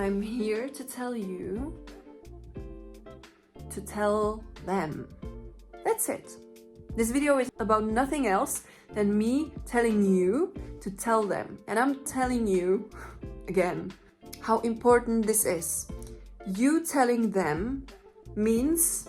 I'm here to tell you to tell them. That's it. This video is about nothing else than me telling you to tell them. And I'm telling you, again, how important this is. You telling them means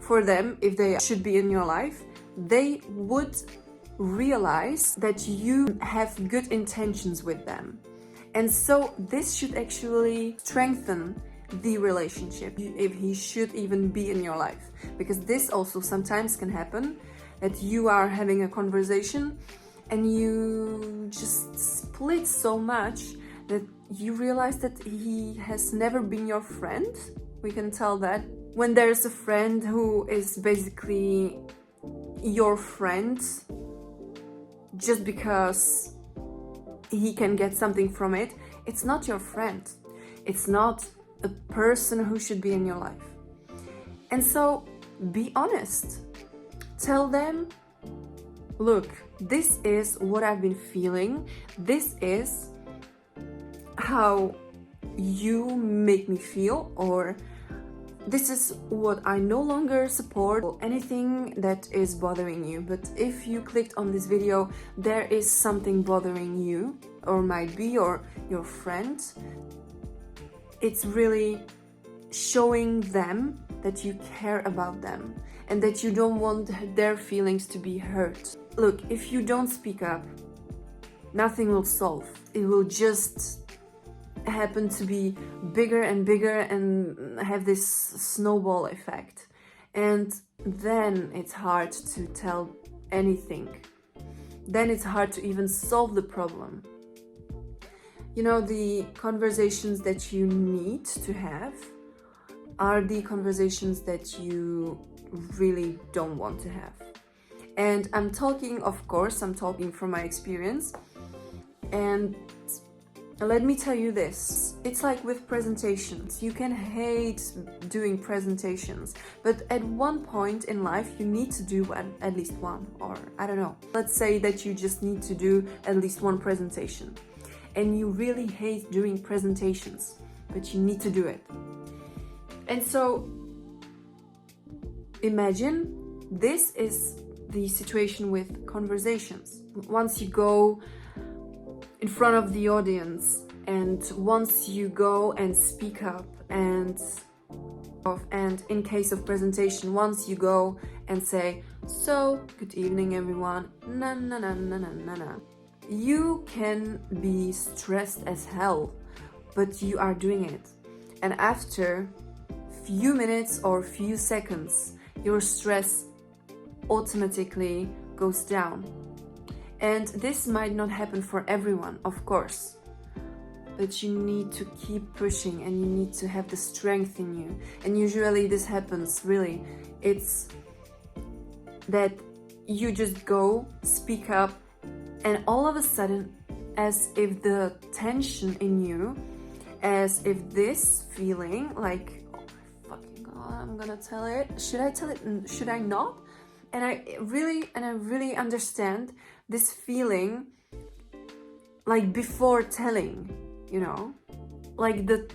for them, if they should be in your life, they would realize that you have good intentions with them. And so this should actually strengthen the relationship, if he should even be in your life. Because this also sometimes can happen, that you are having a conversation and you just split so much that you realize that he has never been your friend. We can tell that. When there's a friend who is basically your friend just because he can get something from it, it's not your friend. It's not a person who should be in your life. And so be honest. Tell them, look, this is what I've been feeling. This is how you make me feel, or this is what I no longer support, or anything that is bothering you. But if you clicked on this video, there is something bothering you, or might be, or your friend. It's really showing them that you care about them and that you don't want their feelings to be hurt. Look, if you don't speak up, nothing will solve. It will just happen to be bigger and bigger and have this snowball effect. And then it's hard to tell anything. Then it's hard to even solve the problem. You know, the conversations that you need to have are the conversations that you really don't want to have. And I'm talking, of course, I'm talking from my experience. And let me tell you this, it's like with presentations. You can hate doing presentations, but at one point in life you need to do at least one, or I don't know. Let's say that you just need to do at least one presentation. And you really hate doing presentations, but you need to do it. And so imagine this is the situation with conversations. Once you go in front of the audience, and once you go and speak up, and in case of presentation, once you go and say, so good evening everyone, na na na na na na na. You can be stressed as hell, but you are doing it. And after few minutes or few seconds, your stress automatically goes down. And this might not happen for everyone, of course, but you need to keep pushing and you need to have the strength in you. And usually this happens, really. It's that you just go, speak up, and all of a sudden, as if the tension in you, as if this feeling, like, oh my fucking god, I'm gonna tell it. Should I tell it? Should I not? And I really understand this feeling, like before telling, you know, like the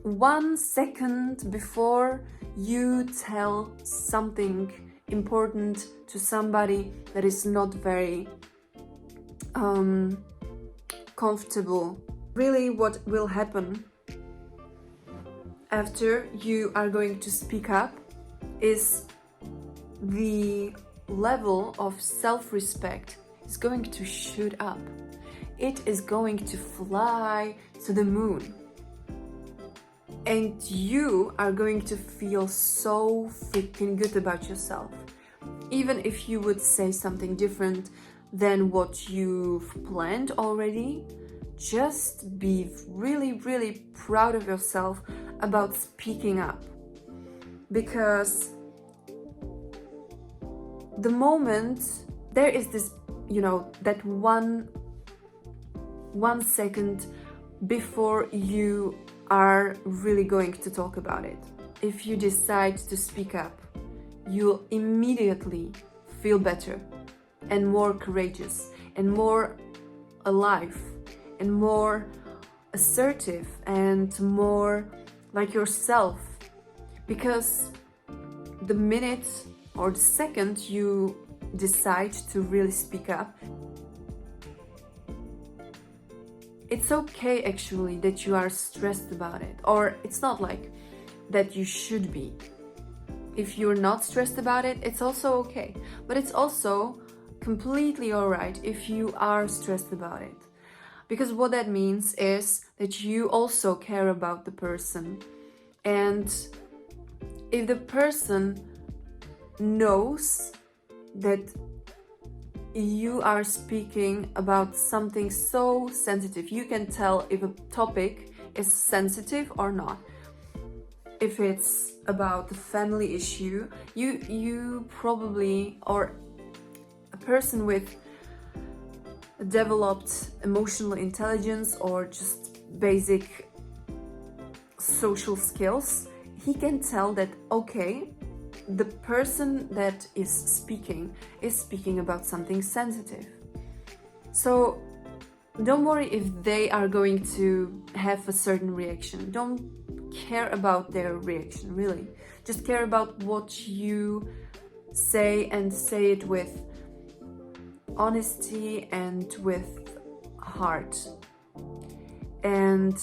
1 second before you tell something important to somebody that is not very comfortable. Really, what will happen after you are going to speak up is the level of self-respect is going to shoot up. It is going to fly to the moon. And you are going to feel so freaking good about yourself. Even if you would say something different than what you've planned already, just be really, really proud of yourself about speaking up. Because the moment there is this, you know, that one second before you are really going to talk about it. If you decide to speak up, you'll immediately feel better and more courageous and more alive and more assertive and more like yourself, because the minute or the second you decide to really speak up, it's okay actually that you are stressed about it, or it's not like that you should be. If you're not stressed about it, it's also okay, but it's also completely alright if you are stressed about it, because what that means is that you also care about the person. And if the person knows that you are speaking about something so sensitive, you can tell if a topic is sensitive or not. If it's about the family issue, you probably, or a person with developed emotional intelligence or just basic social skills, he can tell that, okay, the person that is speaking about something sensitive. So don't worry if they are going to have a certain reaction. Don't care about their reaction, really. Just care about what you say, and say it with honesty and with heart. And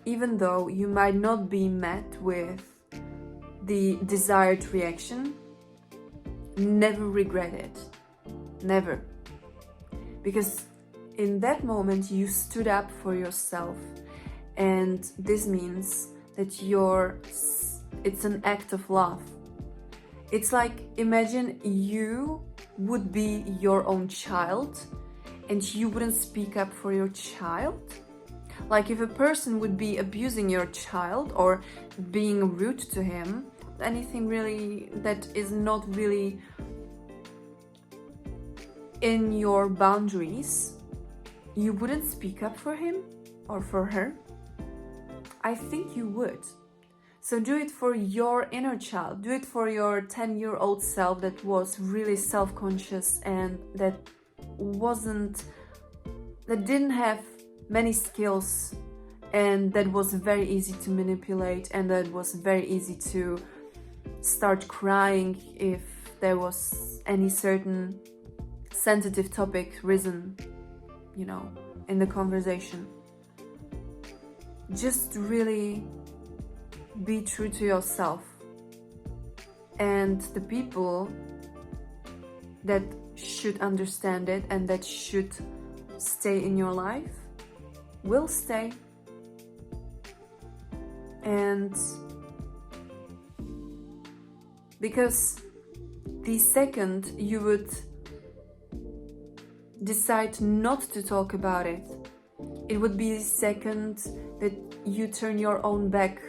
even though you might not be met with the desired reaction, never regret it. Never. Because in that moment you stood up for yourself, and this means that it's an act of love. It's like, imagine you would be your own child and you wouldn't speak up for your child. Like if a person would be abusing your child or being rude to him, anything really that is not really in your boundaries, you wouldn't speak up for him or for her? I think you would. So do it for your inner child. Do it for your 10-year-old self that was really self-conscious and that didn't have many skills, and that was very easy to manipulate, and that was very easy to start crying if there was any certain sensitive topic risen, in the conversation. Just really be true to yourself, and the people that should understand it and that should stay in your life will stay. And because the second you would decide not to talk about it, it would be the second that you turn your own back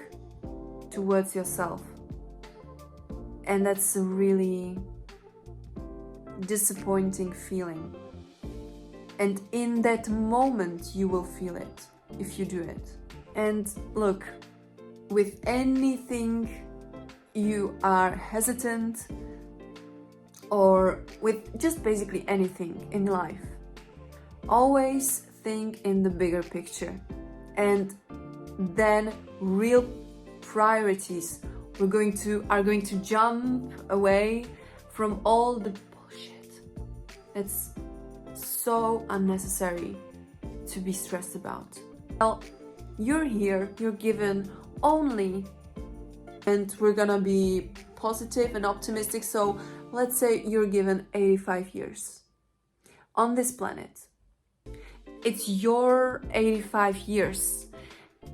towards yourself. And that's a really disappointing feeling. And in that moment you will feel it if you do it. And look, with anything you are hesitant, or with just basically anything in life, always think in the bigger picture, and then real priorities are going to jump away from all the bullshit that's so unnecessary to be stressed about. Well, you're here, you're given only, and we're gonna be positive and optimistic, so let's say you're given 85 years on this planet. It's your 85 years.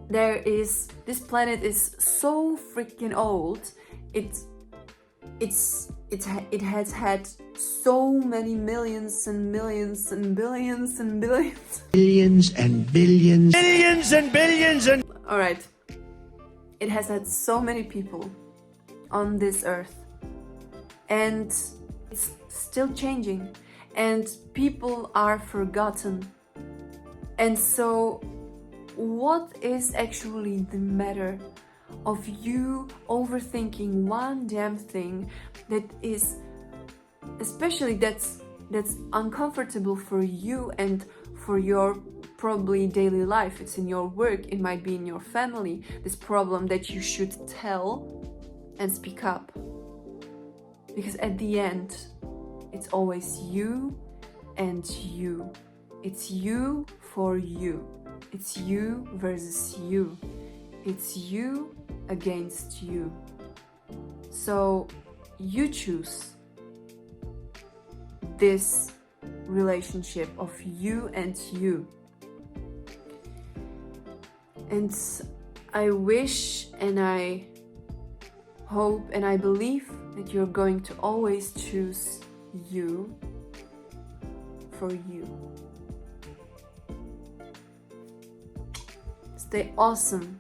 This planet is so freaking old. It has had so many millions and millions and billions and billions. Billions and billions. Billions and billions and... All right. It has had so many people on this earth. And it's still changing. And people are forgotten. And so what is actually the matter of you overthinking one damn thing that is, especially that's uncomfortable for you and for your probably daily life, it's in your work, it might be in your family, this problem that you should tell and speak up. Because at the end, it's always you and you. It's you for you. It's you versus you. It's you against you. So you choose this relationship of you and you. And I wish and I hope and I believe that you're going to always choose you for you. Stay awesome.